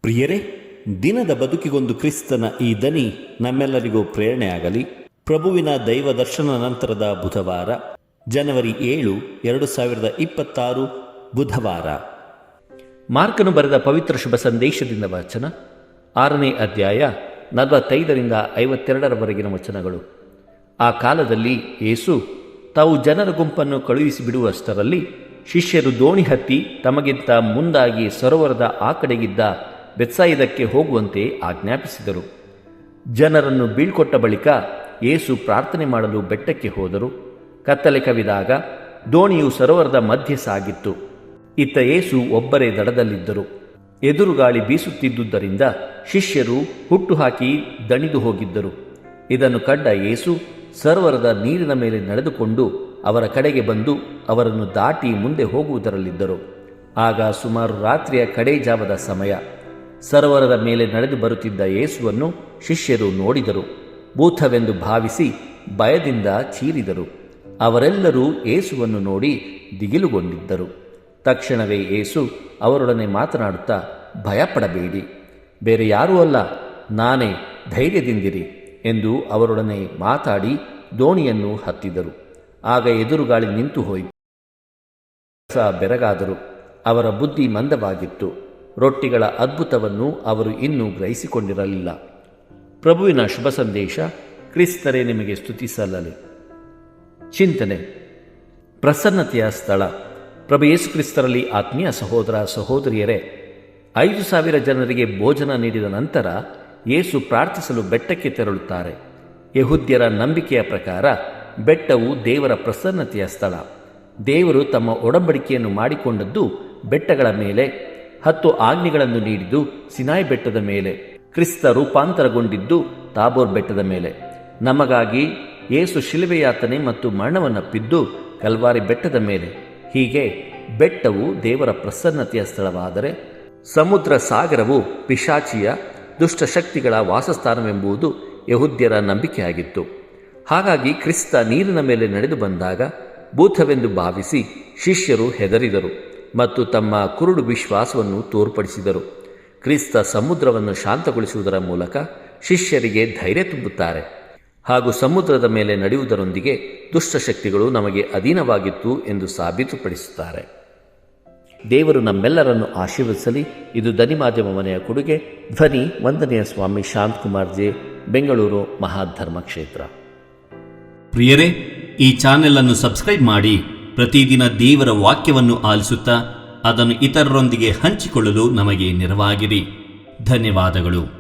ಪ್ರಿಯರೇ, ದಿನದ ಬದುಕಿಗೊಂದು ಕ್ರಿಸ್ತನ ಈ ದನಿ ನಮ್ಮೆಲ್ಲರಿಗೂ ಪ್ರೇರಣೆಯಾಗಲಿ. ಪ್ರಭುವಿನ ದೈವ ದರ್ಶನ ನಂತರದ ಬುಧವಾರ, ಜನವರಿ 7, 2026 ಬುಧವಾರ. ಮಾರ್ಕನು ಬರೆದ ಪವಿತ್ರ ಶುಭ ಸಂದೇಶದಿಂದ ವಾಚನ. 6ನೇ ಅಧ್ಯಾಯ 45ರಿಂದ 52 ವಚನಗಳು. ಆ ಕಾಲದಲ್ಲಿ ಯೇಸು ತಾವು ಜನರ ಗುಂಪನ್ನು ಕಳುಹಿಸಿ ಬಿಡುವಷ್ಟರಲ್ಲಿ ಶಿಷ್ಯರು ದೋಣಿ ಹತ್ತಿ ತಮಗಿಂತ ಮುಂದಾಗಿ ಸರೋವರದ ಆ ಕಡೆಗಿದ್ದ ಬೆತ್ಸಾಯಿದಕ್ಕೆ ಹೋಗುವಂತೆ ಆಜ್ಞಾಪಿಸಿದರು. ಜನರನ್ನು ಬೀಳ್ಕೊಟ್ಟ ಬಳಿಕ ಯೇಸು ಪ್ರಾರ್ಥನೆ ಮಾಡಲು ಬೆಟ್ಟಕ್ಕೆ ಹೋದರು. ಕತ್ತಲೆ ಕವಿದಾಗ ದೋಣಿಯು ಸರೋವರದ ಮಧ್ಯೆ ಸಾಗಿತ್ತು. ಇತ್ತ ಯೇಸು ಒಬ್ಬರೇ ದಡದಲ್ಲಿದ್ದರು. ಎದುರುಗಾಳಿ ಬೀಸುತ್ತಿದ್ದುದರಿಂದ ಶಿಷ್ಯರು ಹುಟ್ಟುಹಾಕಿ ದಣಿದು ಹೋಗಿದ್ದರು. ಇದನ್ನು ಕಂಡ ಯೇಸು ಸರೋವರದ ನೀರಿನ ಮೇಲೆ ನಡೆದುಕೊಂಡು ಅವರ ಕಡೆಗೆ ಬಂದು ಅವರನ್ನು ದಾಟಿ ಮುಂದೆ ಹೋಗುವುದರಲ್ಲಿದ್ದರು. ಆಗ ಸುಮಾರು ರಾತ್ರಿಯ ಕಡೇ ಜಾವದ ಸಮಯ. ಸರೋವರದ ಮೇಲೆ ನಡೆದು ಬರುತ್ತಿದ್ದ ಯೇಸುವನ್ನು ಶಿಷ್ಯರು ನೋಡಿದರು. ಭೂತವೆಂದು ಭಾವಿಸಿ ಭಯದಿಂದ ಚೀರಿದರು. ಅವರೆಲ್ಲರೂ ಯೇಸುವನ್ನು ನೋಡಿ ದಿಗಿಲುಗೊಂಡಿದ್ದರು. ತಕ್ಷಣವೇ ಯೇಸು ಅವರೊಡನೆ ಮಾತನಾಡುತ್ತಾ, ಭಯಪಡಬೇಡಿ, ಬೇರೆ ಯಾರೂ ಅಲ್ಲ, ನಾನೇ, ಧೈರ್ಯದಿಂದಿರಿ ಎಂದು ಅವರೊಡನೆ ಮಾತಾಡಿ ದೋಣಿಯನ್ನು ಹತ್ತಿದರು. ಆಗ ಎದುರುಗಾಳಿ ನಿಂತು ಹೋಯಿತು. ಬೆರಗಾದರು. ಅವರ ಬುದ್ಧಿ ಮಂದವಾಗಿತ್ತು. ರೊಟ್ಟಿಗಳ ಅದ್ಭುತವನ್ನು ಅವರು ಇನ್ನೂ ಗ್ರಹಿಸಿಕೊಂಡಿರಲಿಲ್ಲ. ಪ್ರಭುವಿನ ಶುಭ ಸಂದೇಶ. ಕ್ರಿಸ್ತರೇ ನಿಮಗೆ ಸ್ತುತಿ ಸಲ್ಲಲಿ. ಚಿಂತನೆ. ಪ್ರಸನ್ನತೆಯ ಸ್ಥಳ. ಪ್ರಭು ಯೇಸು ಕ್ರಿಸ್ತರಲ್ಲಿ ಆತ್ಮೀಯ ಸಹೋದರ ಸಹೋದರಿಯರೇ, 5,000 ಜನರಿಗೆ ಭೋಜನ ನೀಡಿದ ನಂತರ ಯೇಸು ಪ್ರಾರ್ಥಿಸಲು ಬೆಟ್ಟಕ್ಕೆ ತೆರಳುತ್ತಾರೆ. ಯೆಹೂದ್ಯರ ನಂಬಿಕೆಯ ಪ್ರಕಾರ ಬೆಟ್ಟವು ದೇವರ ಪ್ರಸನ್ನತೆಯ ಸ್ಥಳ. ದೇವರು ತಮ್ಮ ಒಡಂಬಡಿಕೆಯನ್ನು ಮಾಡಿಕೊಂಡದ್ದು ಬೆಟ್ಟಗಳ ಮೇಲೆ. 10 ಆಜ್ಞೆಗಳನ್ನು ನೀಡಿದ್ದು ಸಿನಾಯಿ ಬೆಟ್ಟದ ಮೇಲೆ. ಕ್ರಿಸ್ತ ರೂಪಾಂತರಗೊಂಡಿದ್ದು ತಾಬೋರ್ ಬೆಟ್ಟದ ಮೇಲೆ. ನಮಗಾಗಿ ಯೇಸು ಶಿಲುಬೆಯಾತನೆ ಮತ್ತು ಮರಣವನ್ನಪ್ಪಿದ್ದು ಕಲ್ವಾರಿ ಬೆಟ್ಟದ ಮೇಲೆ. ಹೀಗೆ ಬೆಟ್ಟವು ದೇವರ ಪ್ರಸನ್ನತೆಯ ಸ್ಥಳವಾದರೆ, ಸಮುದ್ರ ಸಾಗರವು ಪಿಶಾಚಿಯ ದುಷ್ಟಶಕ್ತಿಗಳ ವಾಸಸ್ಥಾನವೆಂಬುದು ಯೆಹೂದ್ಯರ ನಂಬಿಕೆಯಾಗಿತ್ತು. ಹಾಗಾಗಿ ಕ್ರಿಸ್ತ ನೀರಿನ ಮೇಲೆ ನಡೆದು ಬಂದಾಗ ಭೂತವೆಂದು ಭಾವಿಸಿ ಶಿಷ್ಯರು ಹೆದರಿದರು ಮತ್ತು ತಮ್ಮ ಕುರುಡು ವಿಶ್ವಾಸವನ್ನು ತೋರ್ಪಡಿಸಿದರು. ಕ್ರಿಸ್ತ ಸಮುದ್ರವನ್ನು ಶಾಂತಗೊಳಿಸುವುದರ ಮೂಲಕ ಶಿಷ್ಯರಿಗೆ ಧೈರ್ಯ ತುಂಬುತ್ತಾರೆ ಹಾಗೂ ಸಮುದ್ರದ ಮೇಲೆ ನಡೆಯುವುದರೊಂದಿಗೆ ದುಷ್ಟಶಕ್ತಿಗಳು ನಮಗೆ ಅಧೀನವಾಗಿತ್ತು ಎಂದು ಸಾಬೀತುಪಡಿಸುತ್ತಾರೆ. ದೇವರು ನಮ್ಮೆಲ್ಲರನ್ನು ಆಶೀರ್ವದಿಸಲಿ. ಇದು ಧ್ವನಿ ಮಾಧ್ಯಮ ಮನೆಯ ಕೊಡುಗೆ. ಧ್ವನಿ ವಂದನೆಯ ಸ್ವಾಮಿ ಶಾಂತಕುಮಾರ್ ಜೆ, ಬೆಂಗಳೂರು ಮಹಾಧರ್ಮ ಕ್ಷೇತ್ರ. ಪ್ರಿಯರೇ, ಈ ಚಾನೆಲ್ ಅನ್ನು ಸಬ್ಸ್ಕ್ರೈಬ್ ಮಾಡಿ ಪ್ರತಿದಿನ ದೇವರ ವಾಕ್ಯವನ್ನು ಆಲಿಸುತ್ತಾ ಅದನ್ನು ಇತರರೊಂದಿಗೆ ಹಂಚಿಕೊಳ್ಳಲು ನಮಗೆ ನೆರವಾಗಿರಿ. ಧನ್ಯವಾದಗಳು.